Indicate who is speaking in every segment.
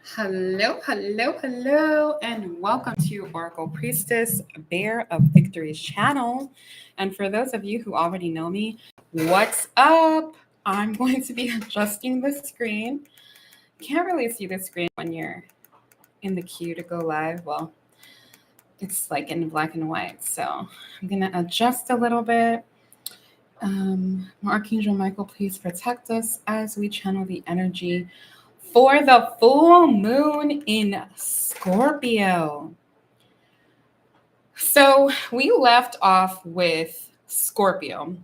Speaker 1: Hello, hello, hello, and welcome to Oracle Priestess Bear of Victory's channel. And for those of you who already know me, what's up? I'm going to be adjusting the screen. Can't really see the screen when you're in the queue to go live. Well, it's like in black and white. So I'm going to adjust a little bit. Archangel Michael, please protect us as we channel the energy for the full moon in Scorpio. So we left off with Scorpio.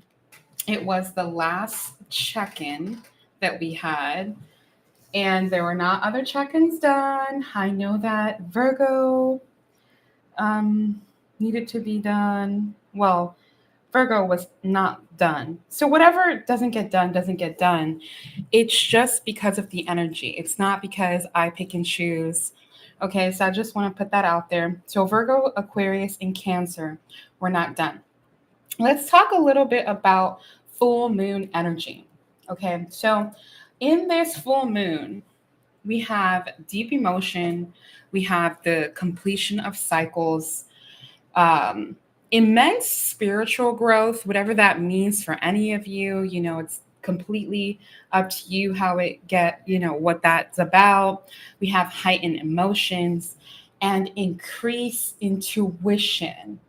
Speaker 1: It was the last check-in that we had, and there were not other check-ins done. I know that Virgo needed to be done. Well, Virgo was not done. So whatever doesn't get done, doesn't get done. It's just because of the energy. It's not because I pick and choose. Okay, so I just want to put that out there. So Virgo, Aquarius, and Cancer, we're not done. Let's talk a little bit about full moon energy. Okay, so in this full moon, we have deep emotion, we have the completion of cycles, um, immense spiritual growth, whatever that means for any of you. It's completely up to you how it what that's about. We have heightened emotions and increase intuition.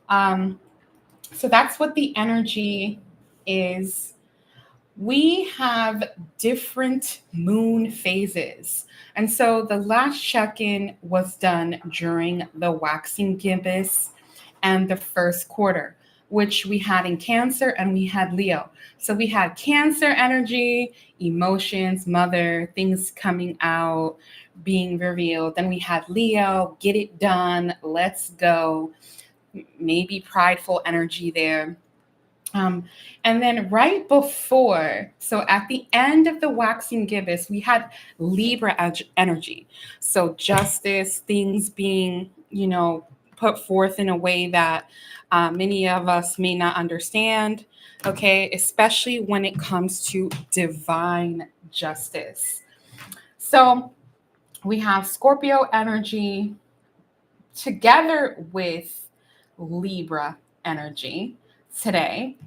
Speaker 1: So that's what the energy is. We have different moon phases. And so the last check-in was done during the waxing gibbous and the first quarter, which we had in Cancer and we had Leo. So we had Cancer energy, emotions, mother, things coming out, being revealed. Then we had Leo, get it done, let's go. Maybe prideful energy there. And then right before, so at the end of the waxing gibbous, we had Libra energy. So justice, things being, put forth in a way that many of us may not understand, okay, especially when it comes to divine justice. So we have Scorpio energy together with Libra energy today.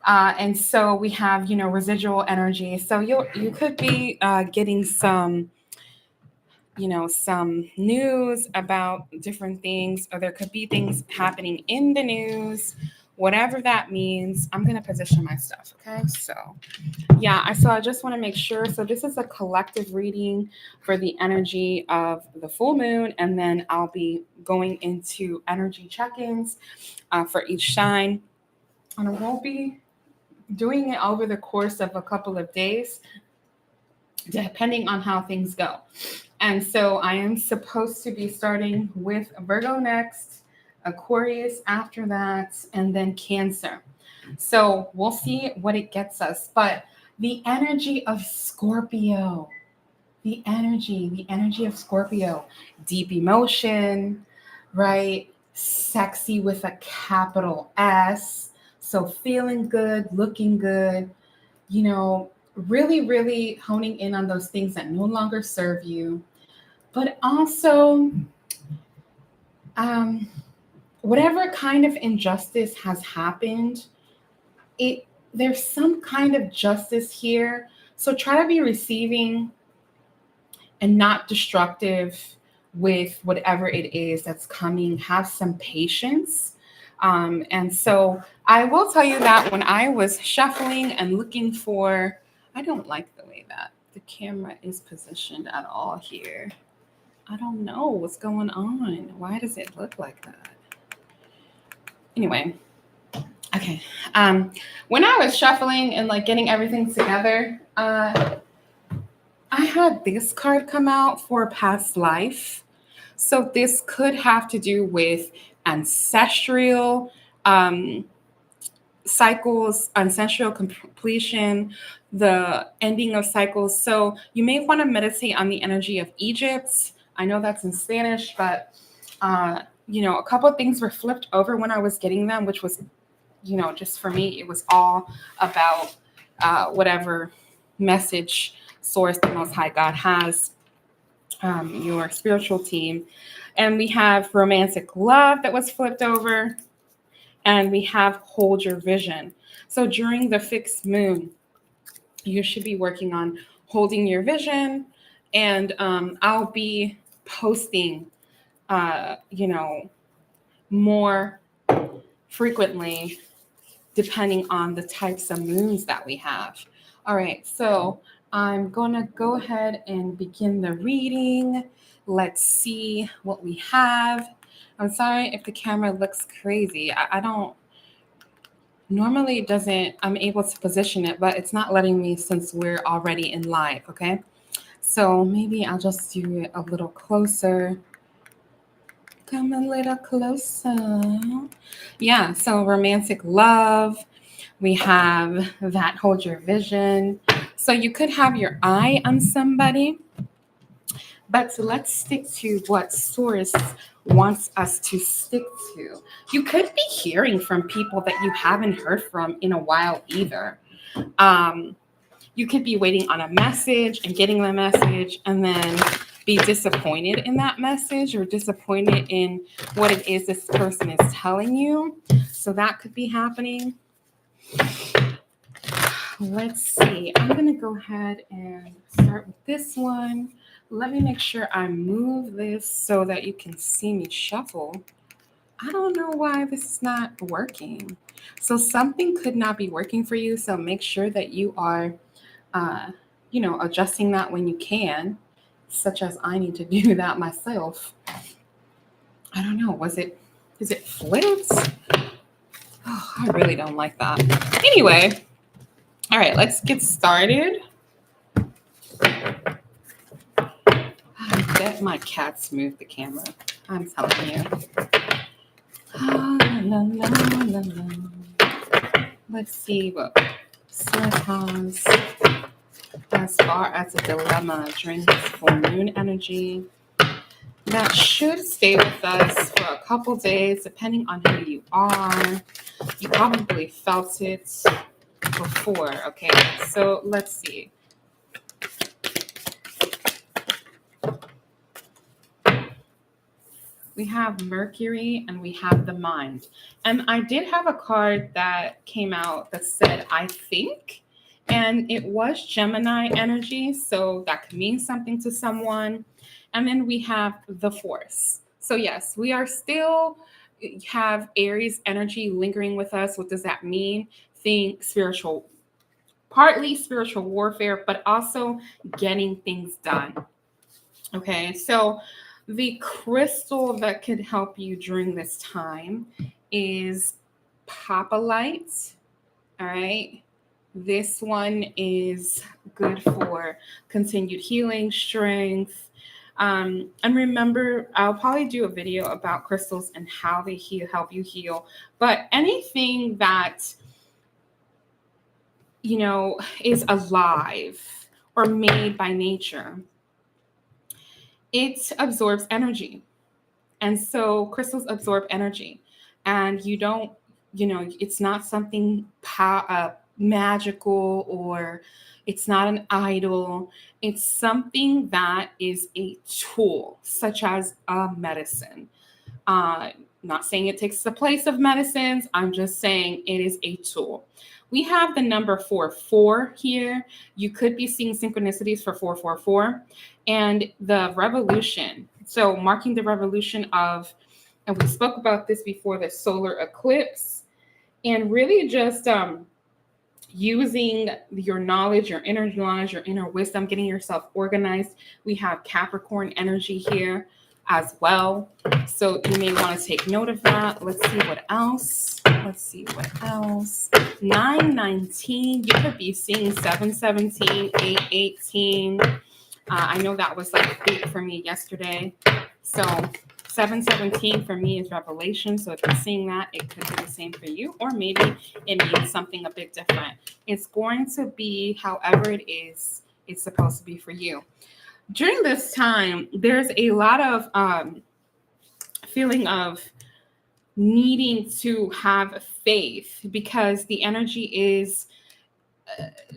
Speaker 1: And so we have, residual energy. So you could be getting some, some news about different things, or there could be things happening in the news, whatever that means. I'm going to position my stuff. Okay. So I just want to make sure. So this is a collective reading for the energy of the full moon. And then I'll be going into energy check-ins for each sign. And I won't be doing it over the course of a couple of days, depending on how things go. And so I am supposed to be starting with Virgo next, Aquarius after that, and then Cancer. So we'll see what it gets us. But the energy of Scorpio, the energy of Scorpio, deep emotion, right? Sexy with a capital S. So feeling good, looking good, really, really honing in on those things that no longer serve you. But also, whatever kind of injustice has happened, there's some kind of justice here. So try to be receiving and not destructive with whatever it is that's coming. Have some patience. And so I will tell you that when I was shuffling and looking for, I don't like the way that the camera is positioned at all here. I don't know what's going on. Why does it look like that? Anyway, okay. When I was shuffling and like getting everything together, I had this card come out for past life. So this could have to do with ancestral cycles, ancestral completion, the ending of cycles. So you may want to meditate on the energy of Egypt. I know that's in Spanish, but a couple of things were flipped over when I was getting them, which was, just for me, it was all about whatever message source the Most High God has. your spiritual team. And we have romantic love that was flipped over. And we have hold your vision. So during the fixed moon, you should be working on holding your vision. And I'll be posting, more frequently depending on the types of moons that we have. All right, so I'm going to go ahead and begin the reading. Let's see what we have. I'm sorry if the camera looks crazy. I don't normally it doesn't, I'm able to position it, but it's not letting me since we're already in live, okay? So maybe I'll just do it a little closer. Come a little closer. Yeah, so romantic love. We have that hold your vision. So you could have your eye on somebody, but let's stick to what source wants us to stick to. You could be hearing from people that you haven't heard from in a while either. You could be waiting on a message and getting the message and then be disappointed in that message or disappointed in what it is this person is telling you. So that could be happening. Let's see. I'm going to go ahead and start with this one. Let me make sure I move this so that you can see me shuffle. I don't know why this is not working. So something could not be working for you. So make sure that you are, adjusting that when you can, such as I need to do that myself. I don't know. Is it flipped? Oh, I really don't like that. Anyway. All right, let's get started. I bet my cats moved the camera. I'm telling you. Let's see what Source has as far as a dilemma during this full moon energy. That should stay with us for a couple days, depending on who you are. You probably felt it before. Okay, so let's see. We have Mercury and we have the mind. And I did have a card that came out that said, I think, and it was Gemini energy. So that could mean something to someone. And then we have the Force. So yes, we are still have Aries energy lingering with us. What does that mean? Think spiritual, partly spiritual warfare, but also getting things done. Okay, so the crystal that could help you during this time is Papalite. All right. This one is good for continued healing, strength. And remember, I'll probably do a video about crystals and how they help you heal. But anything that, is alive or made by nature, it absorbs energy. And so crystals absorb energy. And you don't, it's not something magical or it's not an idol. It's something that is a tool, such as a medicine. Not saying it takes the place of medicines. I'm just saying it is a tool. We have the number 44 here. You could be seeing synchronicities for 444 and the revolution. So marking the revolution of, and we spoke about this before, the solar eclipse, and really just using your knowledge, your inner knowledge, your inner wisdom, getting yourself organized. We have Capricorn energy here as well. So you may want to take note of that. Let's see what else. 919. You could be seeing 717, 818. I know that was like big for me yesterday. So 717 for me is revelation. So if you're seeing that, it could be the same for you, or maybe it means something a bit different. It's going to be however it is, it's supposed to be for you. During this time, there's a lot of feeling of needing to have faith because the energy is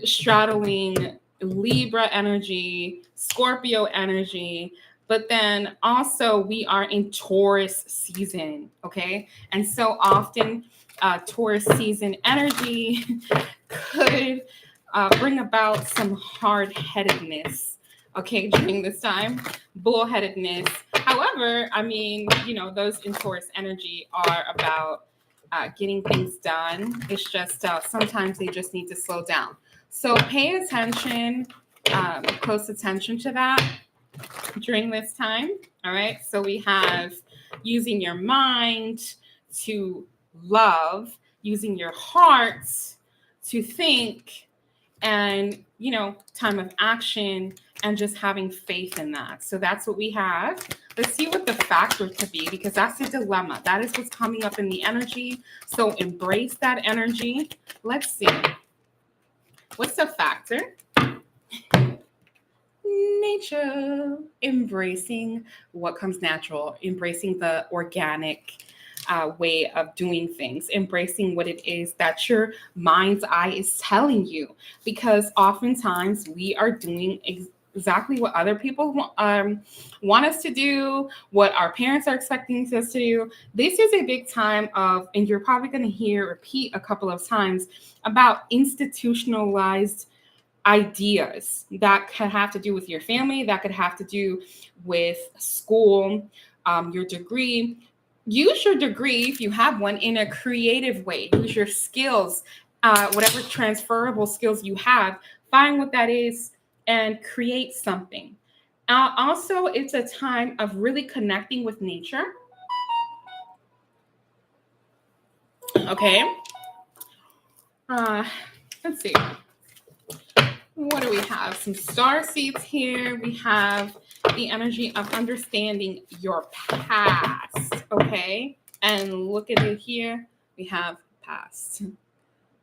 Speaker 1: straddling Libra energy, Scorpio energy, but then also we are in Taurus season, okay? And so often Taurus season energy could bring about some hard-headedness, okay, during this time, bullheadedness. However, I mean, those in Taurus energy are about getting things done. It's just sometimes they just need to slow down. So pay attention, close attention to that during this time. All right. So we have using your mind to love, using your heart to think, and time of action, and just having faith in that. So that's what we have. Let's see what the factor could be, because that's the dilemma. That is what's coming up in the energy. So embrace that energy. Let's see. What's the factor? Nature. Embracing what comes natural, embracing the organic way of doing things, embracing what it is that your mind's eye is telling you, because oftentimes we are doing exactly what other people want us to do, what our parents are expecting us to do. This is a big time of, and you're probably going to hear repeat a couple of times about institutionalized ideas that could have to do with your family, that could have to do with school, your degree. Use your degree, if you have one, in a creative way. Use your skills, whatever transferable skills you have, find what that is and create something. Also, it's a time of really connecting with nature. Okay. Let's see. What do we have? Some star seeds here. We have the energy of understanding your past, okay? And look at it here. We have past,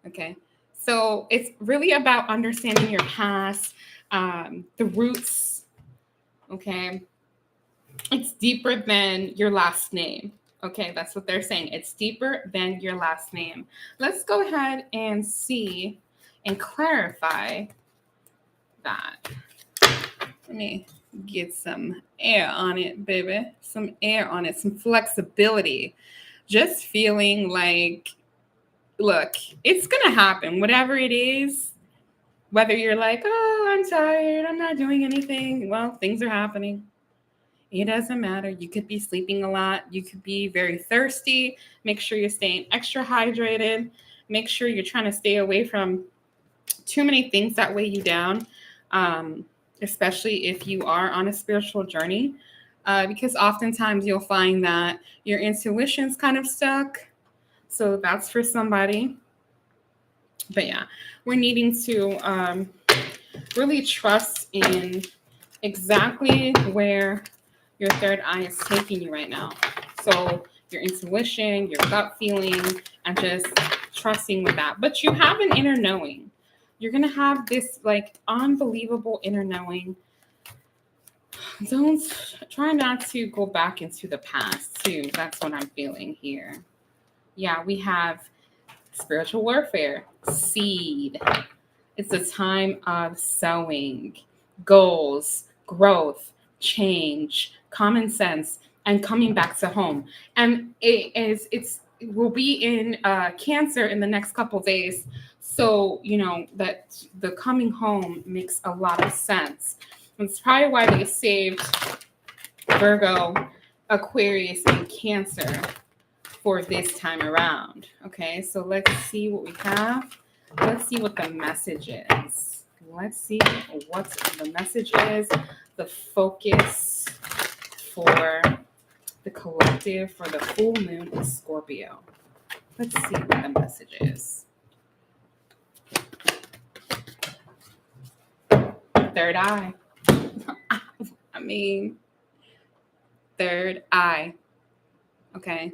Speaker 1: okay? So it's really about understanding your past, the roots, okay? It's deeper than your last name, okay? That's what they're saying. It's deeper than your last name. Let's go ahead and see and clarify that. Let me get some air on it, baby. Some air on it, some flexibility. Just feeling like, look, it's going to happen. Whatever it is, whether you're like, oh, I'm tired, I'm not doing anything. Well, things are happening. It doesn't matter. You could be sleeping a lot. You could be very thirsty. Make sure you're staying extra hydrated. Make sure you're trying to stay away from too many things that weigh you down. Especially if you are on a spiritual journey, because oftentimes you'll find that your intuition's kind of stuck. So that's for somebody. But yeah, we're needing to really trust in exactly where your third eye is taking you right now. So your intuition, your gut feeling, and just trusting with that. But you have an inner knowing. You're going to have this like unbelievable inner knowing. Don't try not to go back into the past too. That's what I'm feeling here. Yeah, we have spiritual warfare, seed. It's a time of sowing, goals, growth, change, common sense, and coming back to home. And it will be in Cancer in the next couple days. So, that the coming home makes a lot of sense. That's probably why they saved Virgo, Aquarius, and Cancer for this time around. Okay, so let's see what we have. Let's see what the message is. Let's see what the message is. The focus for the collective for the full moon is Scorpio. Let's see what the message is. Third eye. I mean, third eye. Okay.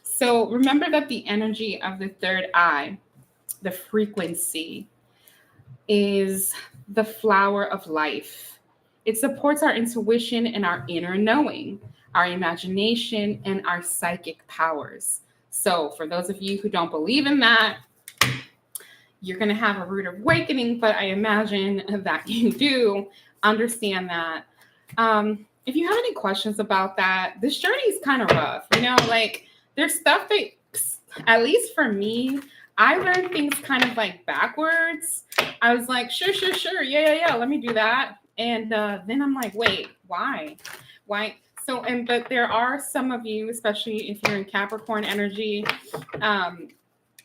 Speaker 1: So remember that the energy of the third eye, the frequency, is the flower of life. It supports our intuition and our inner knowing, our imagination, and our psychic powers. So for those of you who don't believe in that, you're going to have a rude awakening, but I imagine that you do understand that. If you have any questions about that, this journey is kind of rough. Like there's stuff that, at least for me, I learned things kind of like backwards. I was like, sure, sure, sure. Yeah. Let me do that. And then I'm like, wait, why? Why? So, but there are some of you, especially if you're in Capricorn energy,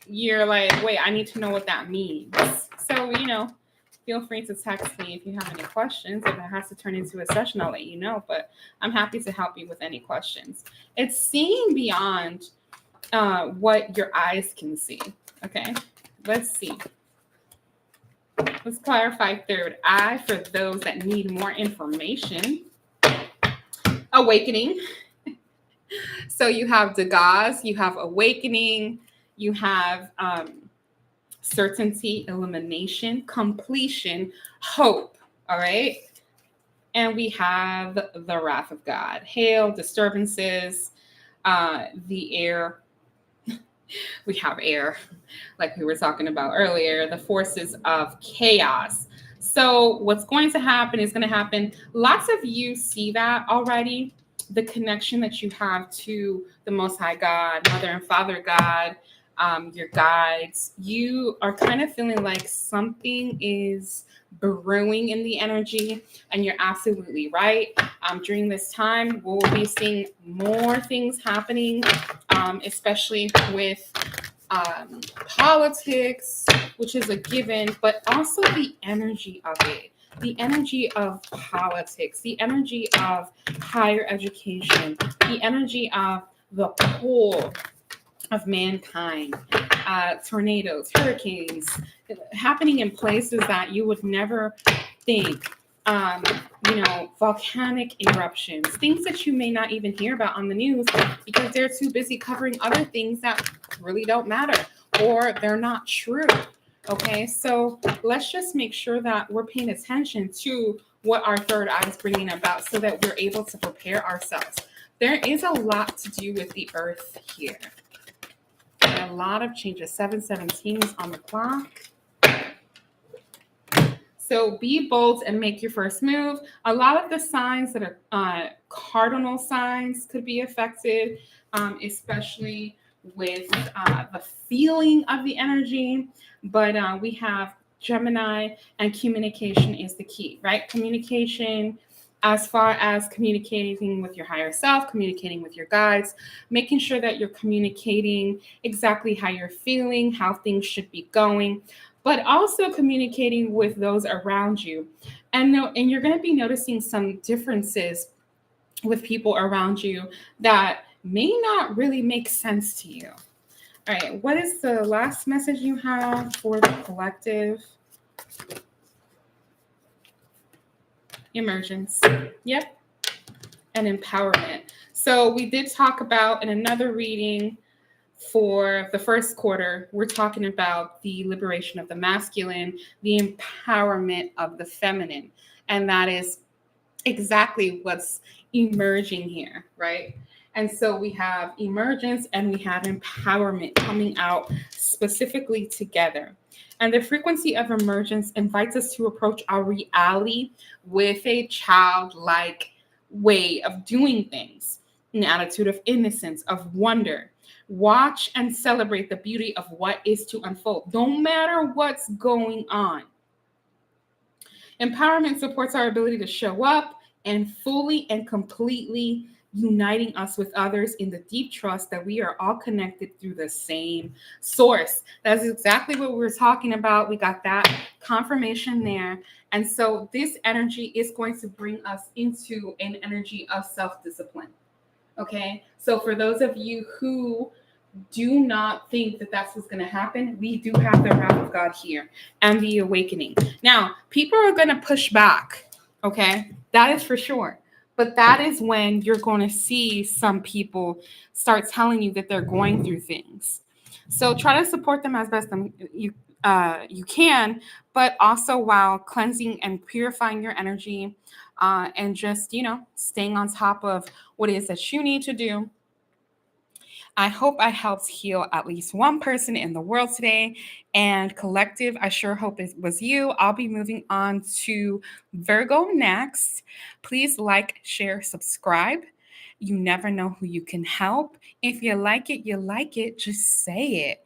Speaker 1: you're like, wait, I need to know what that means. So, feel free to text me if you have any questions. If it has to turn into a session, I'll let you know. But I'm happy to help you with any questions. It's seeing beyond what your eyes can see. Okay, let's see. Let's clarify third eye for those that need more information. Awakening. So you have Degas, you have awakening, you have certainty, illumination, completion, hope. All right. And we have the wrath of God, hail, disturbances, the air. We have air, like we were talking about earlier, the forces of chaos. So what's going to happen is going to happen. Lots of you see that already, the connection that you have to the Most High God, Mother and Father God, your guides. You are kind of feeling like something is brewing in the energy, and you're absolutely right. During this time, we'll be seeing more things happening, especially with politics, which is a given, but also the energy of it, the energy of politics, the energy of higher education, the energy of the pull of mankind, tornadoes, hurricanes, happening in places that you would never think. Volcanic eruptions, things that you may not even hear about on the news because they're too busy covering other things that really don't matter or they're not true. Okay, so let's just make sure that we're paying attention to what our third eye is bringing about so that we're able to prepare ourselves. There is a lot to do with the earth here. A lot of changes. 717 is on the clock. So be bold and make your first move. A lot of the signs that are cardinal signs could be affected, especially with the feeling of the energy. But we have Gemini, and communication is the key, right? Communication, as far as communicating with your higher self, communicating with your guides, making sure that you're communicating exactly how you're feeling, how things should be going, but also communicating with those around you. And you're going to be noticing some differences with people around you that may not really make sense to you. All right, what is the last message you have for the collective? Emergence. Yep. And empowerment. So we did talk about in another reading for the first quarter, we're talking about the liberation of the masculine, the empowerment of the feminine. And that is exactly what's emerging here, right? And so we have emergence and we have empowerment coming out specifically together. And the frequency of emergence invites us to approach our reality with a childlike way of doing things, an attitude of innocence, of wonder. Watch and celebrate the beauty of what is to unfold, no matter what's going on. Empowerment supports our ability to show up and fully and completely uniting us with others in the deep trust that we are all connected through the same source. That's exactly what we were talking about. We got that confirmation there. And so this energy is going to bring us into an energy of self-discipline. Okay, so for those of you who do not think that that's what's going to happen, we do have the wrath of God here and the awakening. Now, people are going to push back. Okay, that is for sure. But that is when you're going to see some people start telling you that they're going through things. So try to support them as best you can, but also while cleansing and purifying your energy, and just staying on top of what it is that you need to do. I hope I helped heal at least one person in the world today. And collective, I sure hope it was you. I'll be moving on to Virgo next. Please like, share, subscribe. You never know who you can help. If you like it, you like it. Just say it.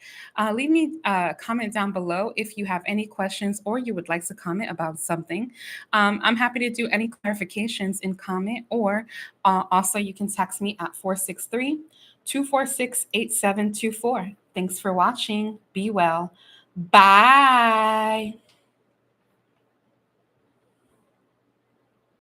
Speaker 1: Leave me a comment down below if you have any questions or you would like to comment about something. I'm happy to do any clarifications in comment, or also you can text me at 463-246-8724. Thanks for watching. Be well. Bye.